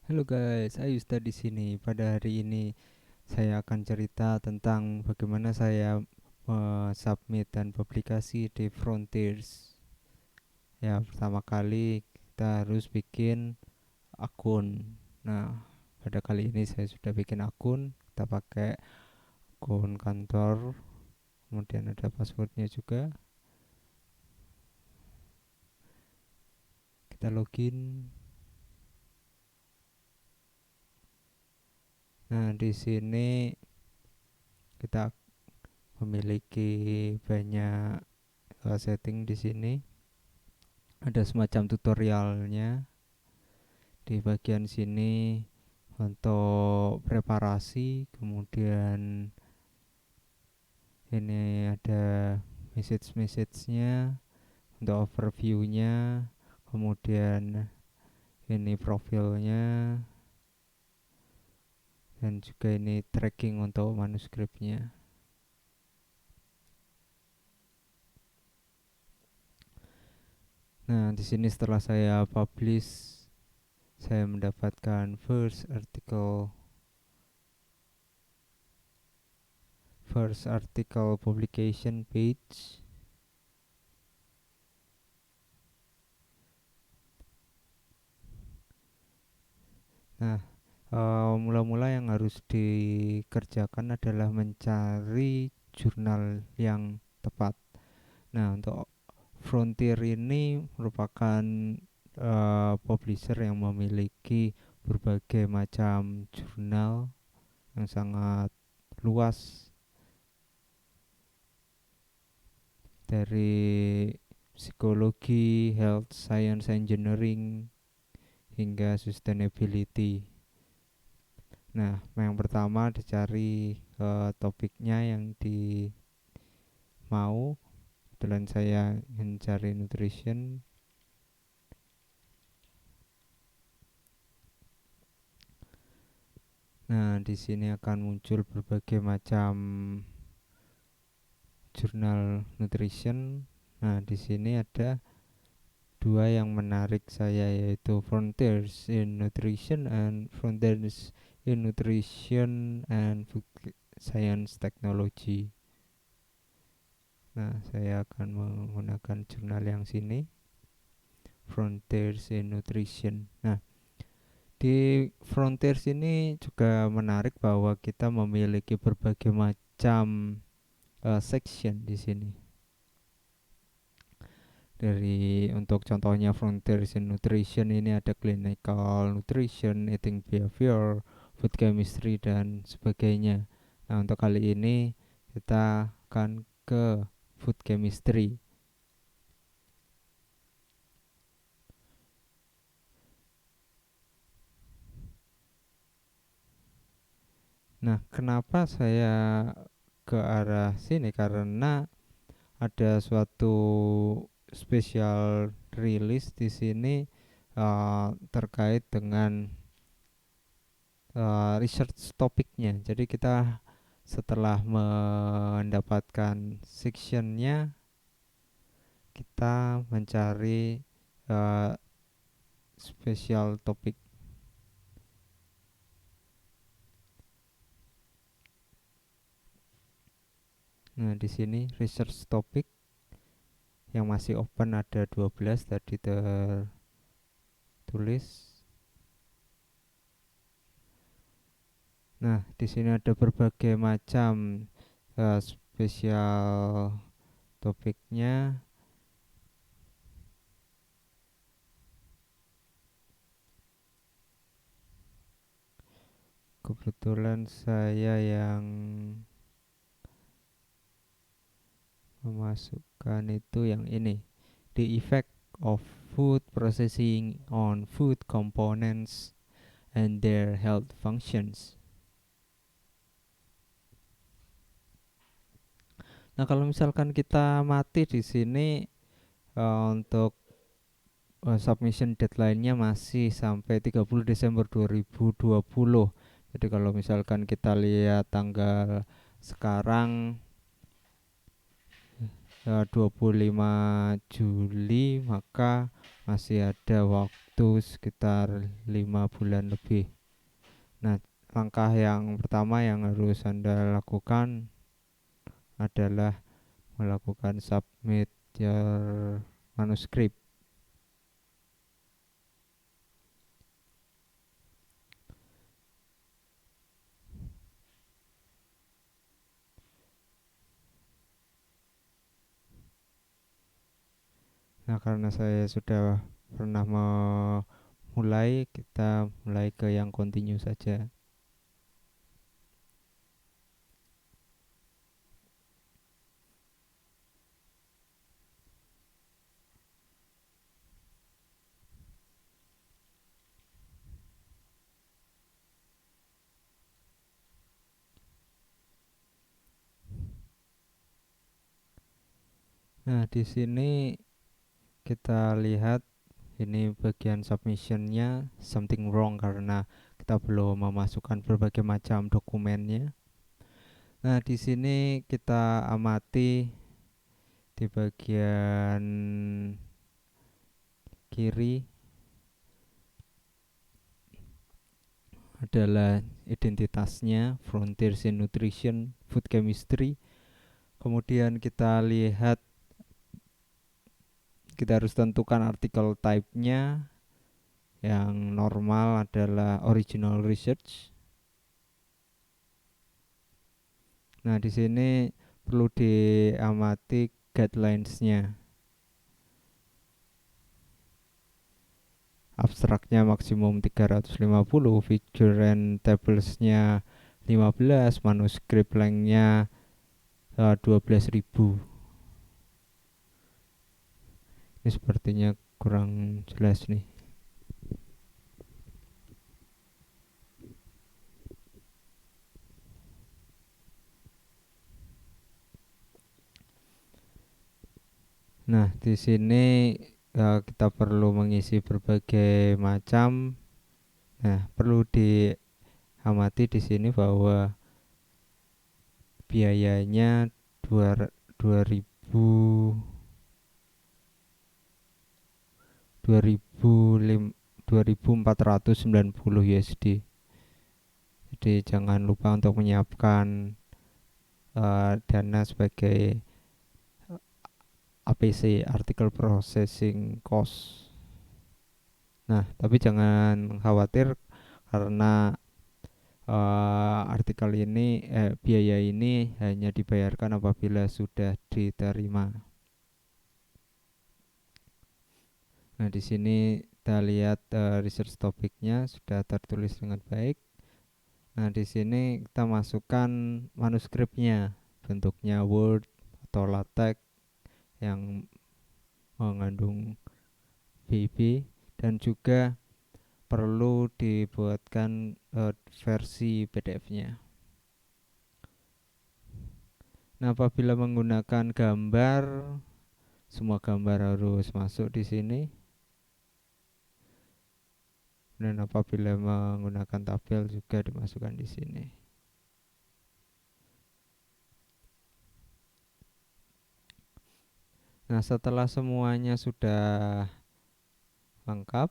Halo guys, Ayusta di sini. Pada hari ini saya akan cerita tentang bagaimana saya submit dan publikasi di Frontiers. Ya, pertama kali kita harus bikin akun. Nah, pada kali ini saya sudah bikin akun. Kita pakai akun kantor, kemudian ada passwordnya juga. Kita login. Nah, di sini kita memiliki banyak setting di sini. Ada semacam tutorialnya di bagian sini untuk preparasi, kemudian ini ada message-nya untuk overviewnya, kemudian ini profilnya, dan juga ini tracking untuk manuskripnya. Nah, di sini setelah saya publish, saya mendapatkan first article publication page. Nah, mula-mula yang harus dikerjakan adalah mencari jurnal yang tepat. Nah, untuk Frontier ini merupakan publisher yang memiliki berbagai macam jurnal yang sangat luas, dari psikologi, health science, engineering, hingga sustainability. Nah, yang pertama dicari topiknya yang di mau. Kebetulan saya mencari nutrition. Nah, di sini akan muncul berbagai macam jurnal nutrition. Nah, di sini ada dua yang menarik saya, yaitu Frontiers in Nutrition and Frontiers in Nutrition and Food Science Technology. Nah, saya akan menggunakan jurnal yang sini, Frontiers in Nutrition. Nah, di Frontiers ini juga menarik bahwa kita memiliki berbagai macam section di sini. Dari untuk contohnya Frontiers in Nutrition ini ada clinical nutrition, eating behavior, food chemistry, dan sebagainya. Nah, untuk kali ini kita akan ke food chemistry. Nah, kenapa saya ke arah sini? Karena ada suatu special release di sini terkait dengan research topiknya. Jadi kita setelah mendapatkan sectionnya, kita mencari uh, special topik. Nah, di sini research topic yang masih open ada 12 tadi tertulis. Nah, di sini ada berbagai macam spesial topiknya. Kebetulan saya yang memasukkan itu yang ini, the effect of food processing on food components and their health functions. Nah, kalau misalkan kita mati di sini, untuk submission deadline-nya masih sampai 30 Desember 2020. Jadi kalau misalkan kita lihat tanggal sekarang 25 Juli, maka masih ada waktu itu sekitar 5 bulan lebih. Nah, langkah yang pertama yang harus Anda lakukan adalah melakukan submit your manuscript. Nah, karena saya sudah pernah memulai, kita mulai ke yang continue saja. Nah, di sini kita lihat ini bagian submissionnya something wrong karena kita belum memasukkan berbagai macam dokumennya. Nah, di sini kita amati di bagian kiri adalah identitasnya, Frontiers in Nutrition, Food Chemistry. Kemudian kita lihat, kita harus tentukan artikel type-nya. Yang normal adalah original research. Nah, di sini perlu diamati guidelines-nya. Abstraknya maksimum 350, figure and tables-nya 15, manuskrip length-nya 12.000. Ini sepertinya kurang jelas nih. Nah, di sini kita perlu mengisi berbagai macam. Nah, perlu diamati di sini bahwa biayanya 2.490 USD. Jadi jangan lupa untuk menyiapkan dana sebagai APC, Article Processing Cost. Nah, tapi jangan khawatir karena artikel ini, biaya ini hanya dibayarkan apabila sudah diterima. Nah, di sini kita lihat research topiknya sudah tertulis dengan baik. Nah, di sini kita masukkan manuskripnya, bentuknya Word atau LaTeX yang mengandung BIB, dan juga perlu dibuatkan versi PDF-nya. Nah, apabila menggunakan gambar, semua gambar harus masuk di sini. Dan apabila menggunakan tabel juga dimasukkan di sini. Nah, setelah semuanya sudah lengkap,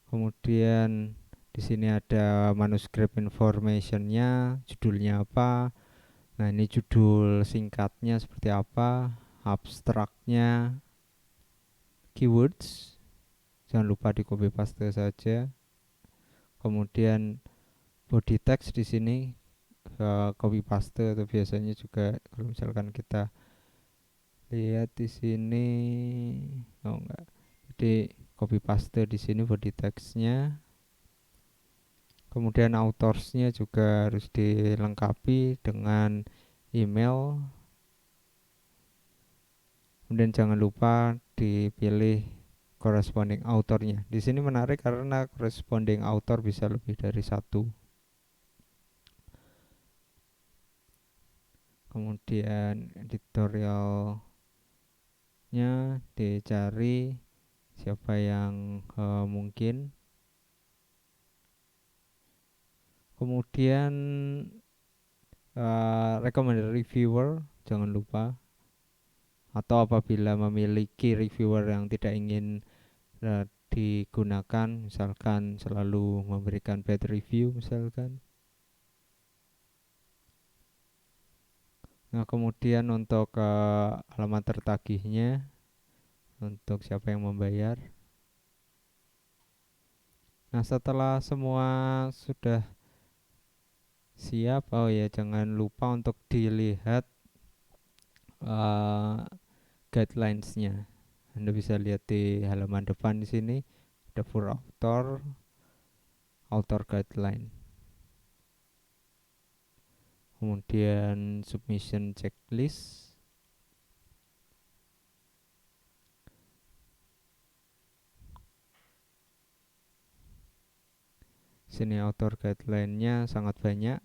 kemudian di sini ada manuskrip informationnya, judulnya apa. Nah, ini judul singkatnya seperti apa, abstraknya, keywords. Jangan lupa di copy paste saja. Kemudian body text di sini copy paste, atau biasanya juga kalau misalkan kita lihat di sini, oh enggak, jadi copy paste di sini body textnya. Kemudian autorsnya juga harus dilengkapi dengan email. Kemudian jangan lupa dipilih corresponding authornya. Di sini menarik karena corresponding author bisa lebih dari satu. Kemudian editorialnya dicari siapa yang mungkin. Kemudian recommended reviewer jangan lupa, atau apabila memiliki reviewer yang tidak ingin digunakan, misalkan selalu memberikan bad review misalkan. Nah, kemudian untuk alamat tertagihnya, untuk siapa yang membayar. Nah, setelah semua sudah siap, oh ya jangan lupa untuk dilihat guidelines-nya. Anda bisa lihat di halaman depan di sini ada for author guideline. Kemudian submission checklist. Sini author guideline-nya sangat banyak.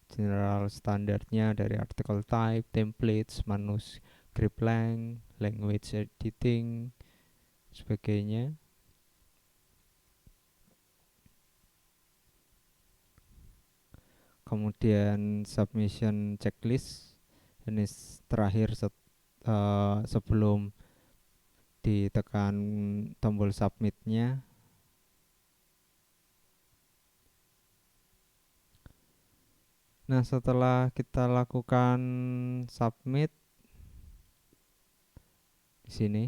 General standarnya dari article type, templates, manuscript length, language editing, sebagainya. Kemudian submission checklist, ini terakhir sebelum ditekan tombol submitnya. Nah, setelah kita lakukan submit di sini,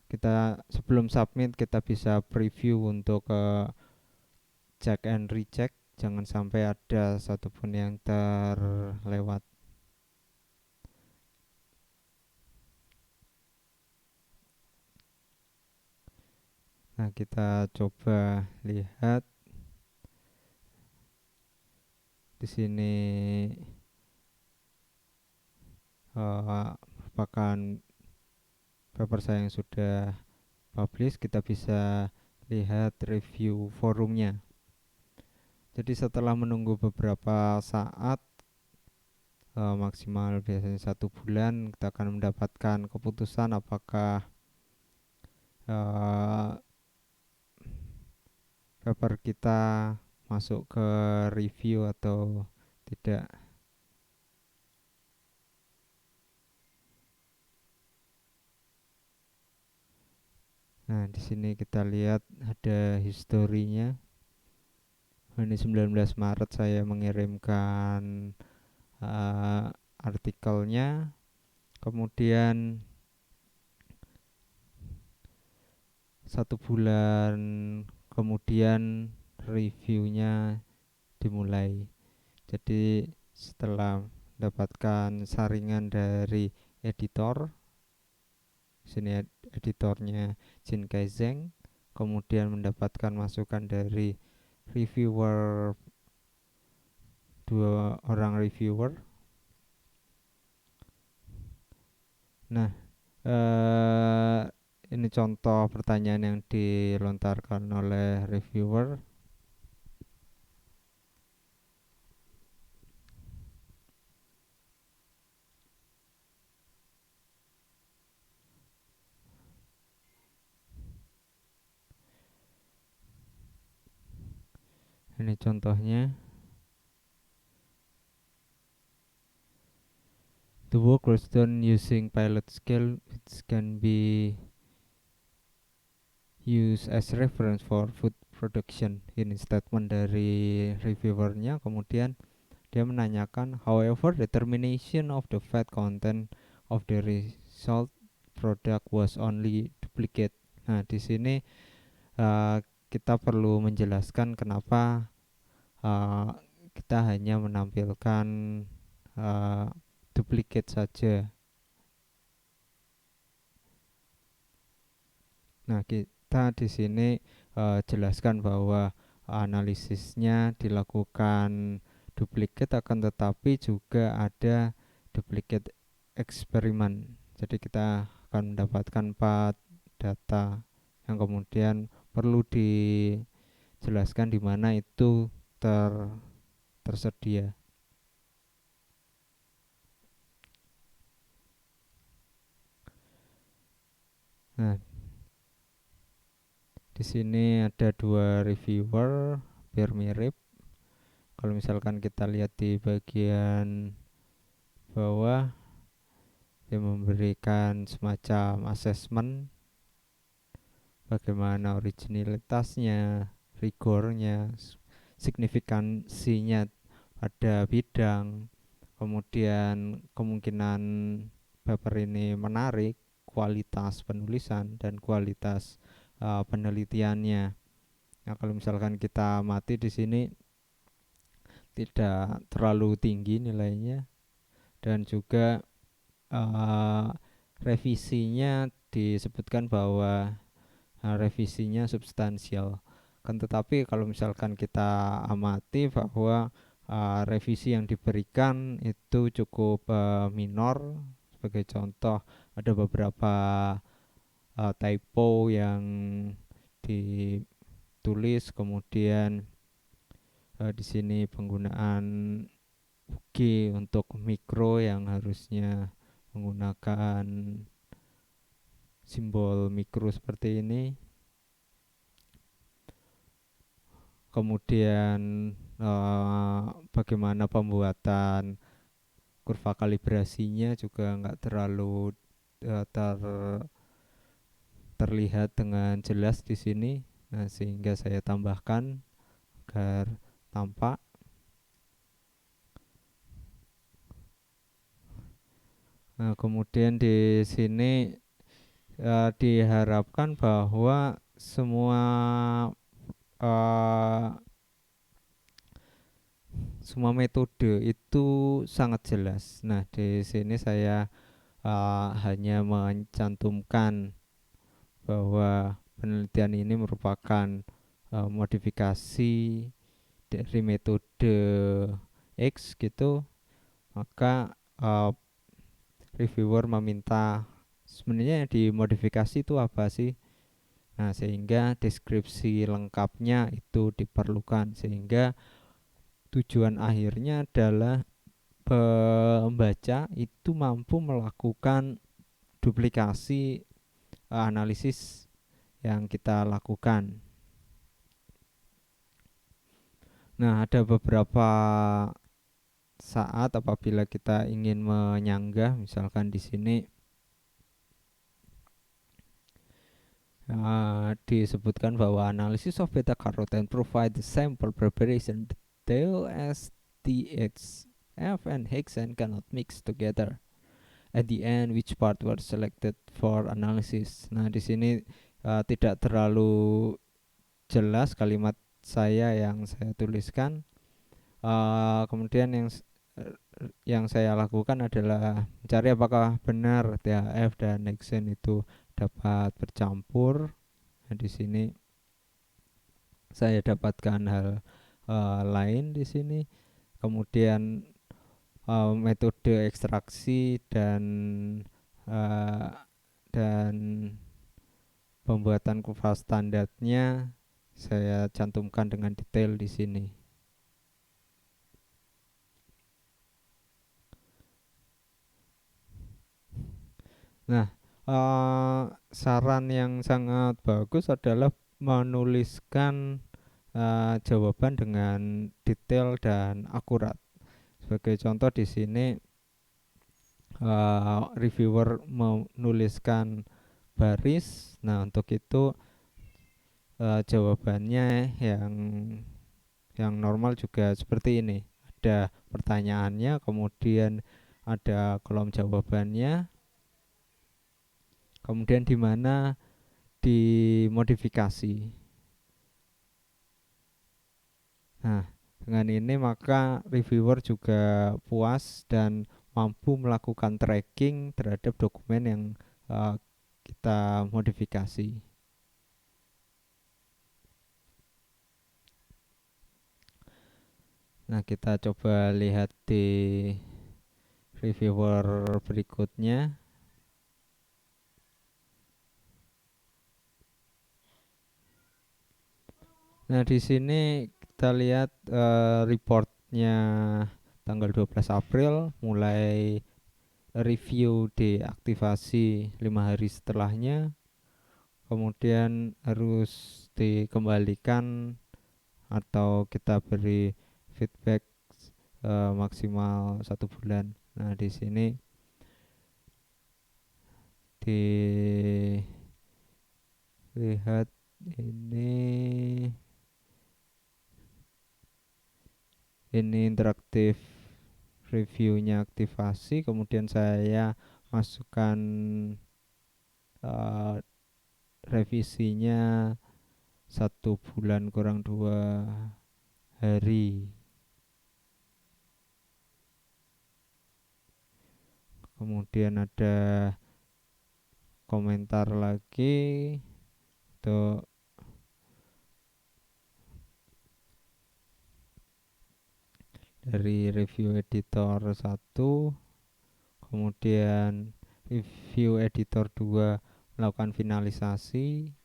kita sebelum submit kita bisa preview untuk check and recheck, jangan sampai ada satupun yang terlewat. Nah, kita coba lihat di sini merupakan paper saya yang sudah publish. Kita bisa lihat review forumnya. Jadi setelah menunggu beberapa saat, maksimal biasanya 1 bulan, kita akan mendapatkan keputusan apakah paper kita masuk ke review atau tidak. Nah, di sini kita lihat ada historinya. Ini 19 Maret saya mengirimkan artikelnya. Kemudian 1 bulan kemudian reviewnya dimulai. Jadi setelah mendapatkan saringan dari editor, sini editornya Jin Kaizeng, kemudian mendapatkan masukan dari reviewer, 2 orang reviewer. Nah, ini contoh pertanyaan yang dilontarkan oleh reviewer. Ini contohnya. The work was done using pilot scale, which can be used as reference for food production. Ini statement dari reviewernya. Kemudian dia menanyakan, however, determination of the fat content of the result product was only duplicate. Nah, di sini kita perlu menjelaskan kenapa kita hanya menampilkan duplicate saja. Nah, kita di sini jelaskan bahwa analisisnya dilakukan duplicate, akan tetapi juga ada duplicate eksperimen. Jadi kita akan mendapatkan 4 data yang kemudian perlu dijelaskan di mana itu tersedia. Nah, di sini ada 2 reviewer, biar mirip. Kalau misalkan kita lihat di bagian bawah, Dia memberikan semacam asesmen bagaimana originalitasnya, rigornya, signifikansinya pada bidang, kemudian kemungkinan paper ini menarik, kualitas penulisan dan kualitas penelitiannya. Nah, kalau misalkan kita amati di sini tidak terlalu tinggi nilainya, dan juga uh, revisinya disebutkan bahwa revisinya substansial. Kan tetapi kalau misalkan kita amati bahwa revisi yang diberikan itu cukup minor. Sebagai contoh, ada beberapa typo yang ditulis, kemudian di sini penggunaan G untuk mikro yang harusnya menggunakan simbol mikro seperti ini. Kemudian bagaimana pembuatan kurva kalibrasinya juga nggak terlalu terlihat dengan jelas di sini. Nah, sehingga saya tambahkan agar tampak. Nah, kemudian di sini diharapkan bahwa uh, semua metode itu sangat jelas. Nah, di sini saya hanya mencantumkan bahwa penelitian ini merupakan modifikasi dari metode X gitu. Maka reviewer meminta sebenarnya yang dimodifikasi itu apa sih. Nah, sehingga deskripsi lengkapnya itu diperlukan, sehingga tujuan akhirnya adalah pembaca itu mampu melakukan duplikasi analisis yang kita lakukan. Nah, ada beberapa saat apabila kita ingin menyanggah, misalkan di sini disebutkan bahwa analysis of beta carotene provide the sample preparation detail as THF and hexane cannot mix together. At the end, which part were selected for analysis? Nah, di sini tidak terlalu jelas kalimat yang saya tuliskan. Kemudian yang saya lakukan adalah mencari apakah benar THF dan hexane itu dapat bercampur. Nah, di sini saya dapatkan hal lain di sini. Kemudian metode ekstraksi dan uh, dan pembuatan kurva standarnya saya cantumkan dengan detail di sini. Nah, saran yang sangat bagus adalah menuliskan jawaban dengan detail dan akurat. Sebagai contoh di sini reviewer menuliskan baris. Nah, untuk itu jawabannya yang normal juga seperti ini. Ada pertanyaannya, kemudian ada kolom jawabannya, kemudian di mana dimodifikasi. Nah, dengan ini maka reviewer juga puas dan mampu melakukan tracking terhadap dokumen yang kita modifikasi. Nah, kita coba lihat di reviewer berikutnya. Nah, di sini kita lihat reportnya tanggal 12 April, mulai review deaktivasi 5 hari setelahnya, kemudian harus dikembalikan atau kita beri feedback maksimal 1 bulan. Nah, di sini dilihat ini interaktif reviewnya aktivasi, kemudian saya masukkan uh, revisinya 1 bulan kurang 2 hari. Kemudian ada komentar lagi untuk dari review editor 1, kemudian review editor 2 melakukan finalisasi,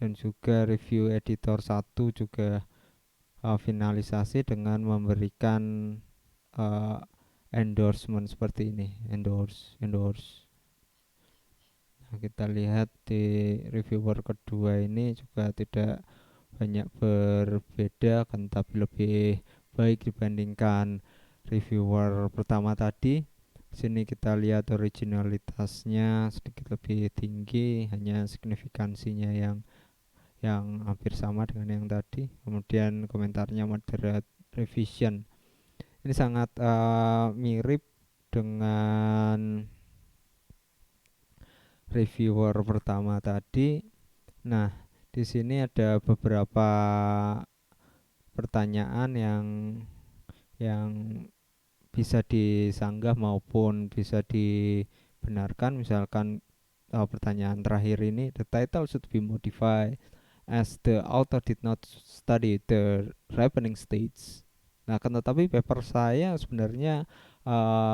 dan juga review editor 1 juga finalisasi dengan memberikan endorsement seperti ini, endorse. Nah, kita lihat di reviewer kedua ini juga tidak banyak berbeda kan, tapi lebih baik dibandingkan reviewer pertama tadi. Sini kita lihat originalitasnya sedikit lebih tinggi, hanya signifikansinya yang hampir sama dengan yang tadi. Kemudian komentarnya moderate revision. Ini sangat mirip dengan reviewer pertama tadi. Nah, di sini ada beberapa pertanyaan yang bisa disanggah maupun bisa dibenarkan. Misalkan pertanyaan terakhir ini, the title should be modified as the author did not study the ripening stage. Nah, kan tetapi paper saya sebenarnya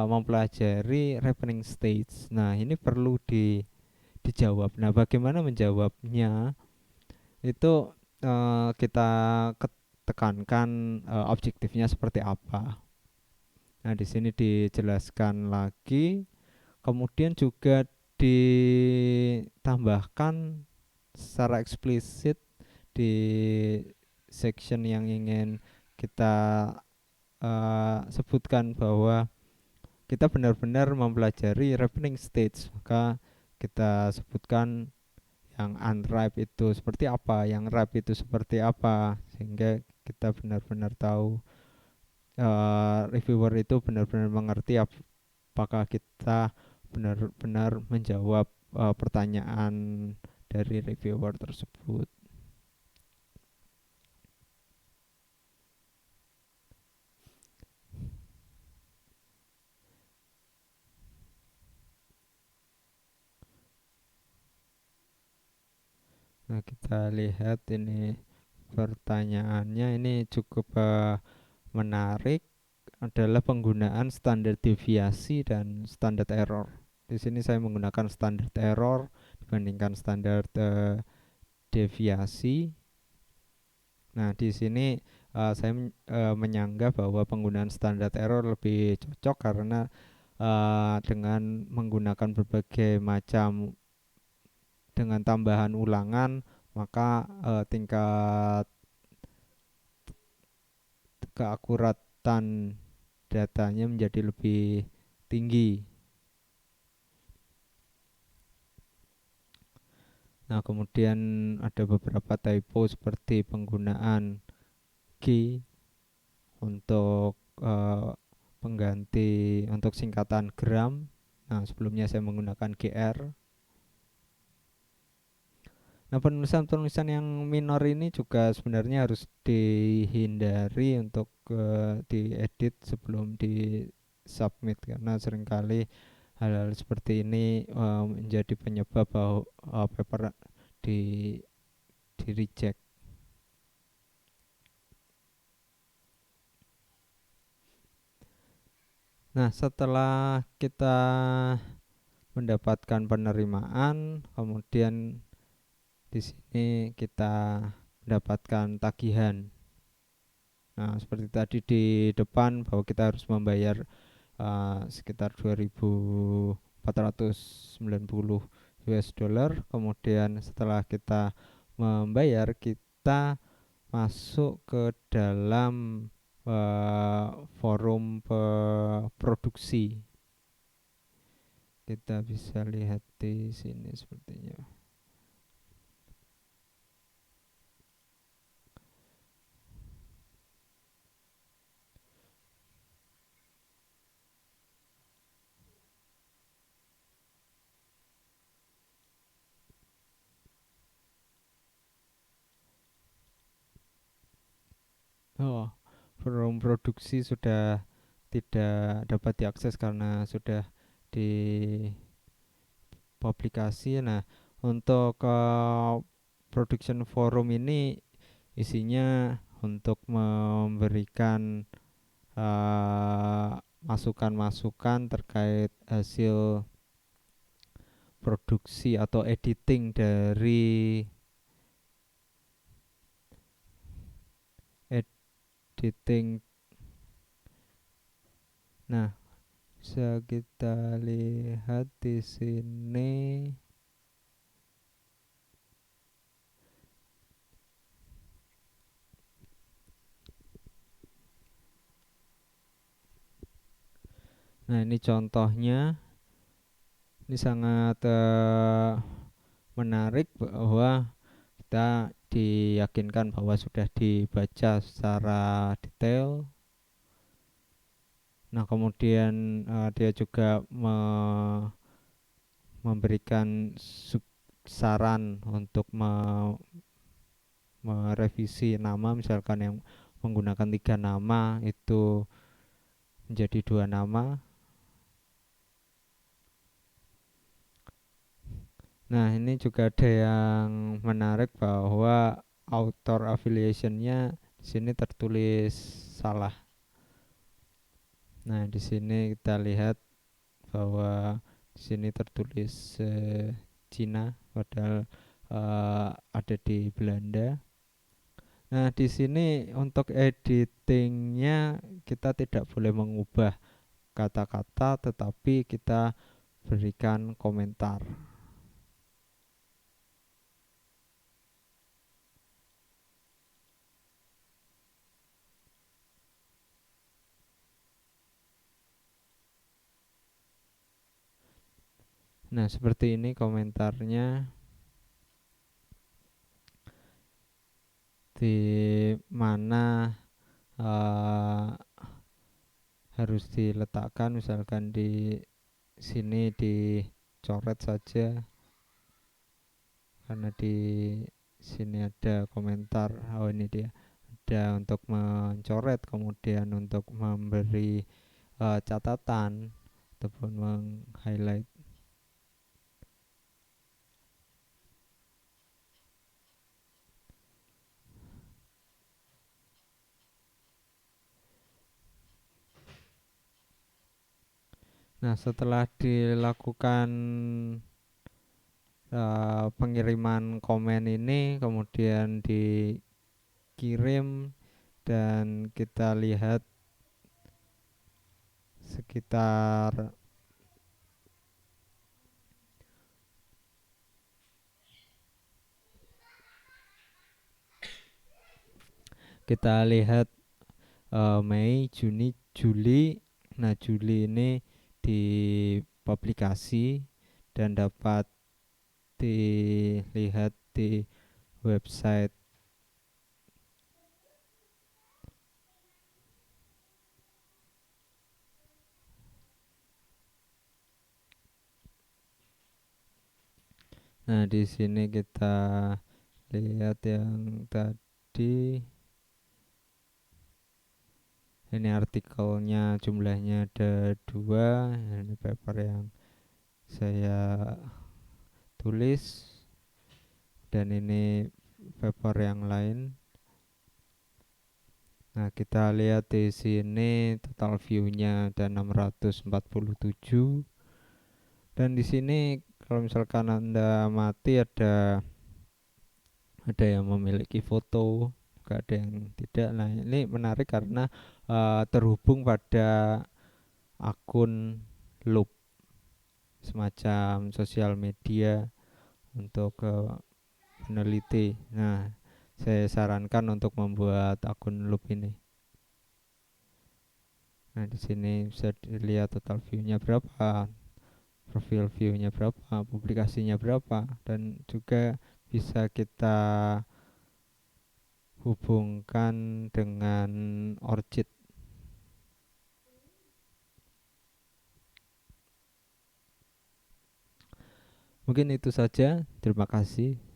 mempelajari ripening stage. Nah, ini perlu dijawab. Nah, bagaimana menjawabnya? Itu kita tekankan objektifnya seperti apa. Nah, di sini dijelaskan lagi, kemudian juga ditambahkan secara eksplisit di section yang ingin kita sebutkan bahwa kita benar-benar mempelajari ripening stage. Maka kita sebutkan yang unripe itu seperti apa, yang ripe itu seperti apa, sehingga kita benar-benar tahu, reviewer itu benar-benar mengerti apakah kita benar-benar menjawab pertanyaan dari reviewer tersebut. Nah, kita lihat ini pertanyaannya ini cukup menarik, adalah penggunaan standar deviasi dan standar error. Di sini saya menggunakan standar error dibandingkan standar deviasi. Nah, di sini saya menyanggah bahwa penggunaan standar error lebih cocok karena dengan menggunakan berbagai macam, dengan tambahan ulangan, maka tingkat keakuratan datanya menjadi lebih tinggi. Nah, kemudian ada beberapa typo seperti penggunaan G untuk pengganti untuk singkatan gram. Nah, sebelumnya saya menggunakan GR. Nah, penulisan-penulisan yang minor ini juga sebenarnya harus dihindari untuk diedit sebelum di submit, karena seringkali hal-hal seperti ini menjadi penyebab bahwa paper di reject. Nah, setelah kita mendapatkan penerimaan, kemudian di sini kita mendapatkan tagihan. Nah, seperti tadi di depan bahwa kita harus membayar sekitar 2.490 US dollar. Kemudian setelah kita membayar, kita masuk ke dalam forum produksi. kita bisa lihat di sini sepertinya. Oh, forum produksi sudah tidak dapat diakses karena sudah dipublikasi. Nah, untuk production forum ini isinya untuk memberikan eh, masukan-masukan terkait hasil produksi atau editing dari editing. Nah, bisa kita lihat di sini. Nah, ini contohnya. Ini sangat menarik bahwa kita diyakinkan bahwa sudah dibaca secara detail. Nah, kemudian dia juga memberikan saran untuk merevisi nama, misalkan yang menggunakan 3 nama itu menjadi 2 nama. Nah, ini juga ada yang menarik bahwa author affiliationnya di sini tertulis salah. Nah, di sini kita lihat bahwa di sini tertulis Cina, padahal ada di Belanda. Nah, di sini untuk editingnya kita tidak boleh mengubah kata-kata, tetapi kita berikan komentar. Nah, seperti ini komentarnya, di mana uh, harus diletakkan, misalkan di sini dicoret saja karena di sini ada komentar. Oh, ini dia, ada untuk mencoret, kemudian untuk memberi catatan ataupun meng-highlight. Nah, setelah dilakukan pengiriman komen ini, kemudian dikirim, dan kita lihat sekitar Mei, Juni, Juli. Nah, Juli ini dipublikasi dan dapat dilihat di website. Nah, di sini kita lihat yang tadi. Ini artikelnya jumlahnya ada 2. Ini paper yang saya tulis, dan ini paper yang lain. Nah, kita lihat di sini total view-nya ada 647. Dan di sini kalau misalkan Anda mati, ada yang memiliki foto, juga ada yang tidak. Nah, ini menarik karena terhubung pada akun Loop, semacam sosial media untuk peneliti. Nah, saya sarankan untuk membuat akun Loop ini. Nah, di sini bisa dilihat total view-nya berapa. profil view-nya berapa, publikasinya berapa, dan juga bisa kita hubungkan dengan Orchid. Mungkin itu saja. Terima kasih.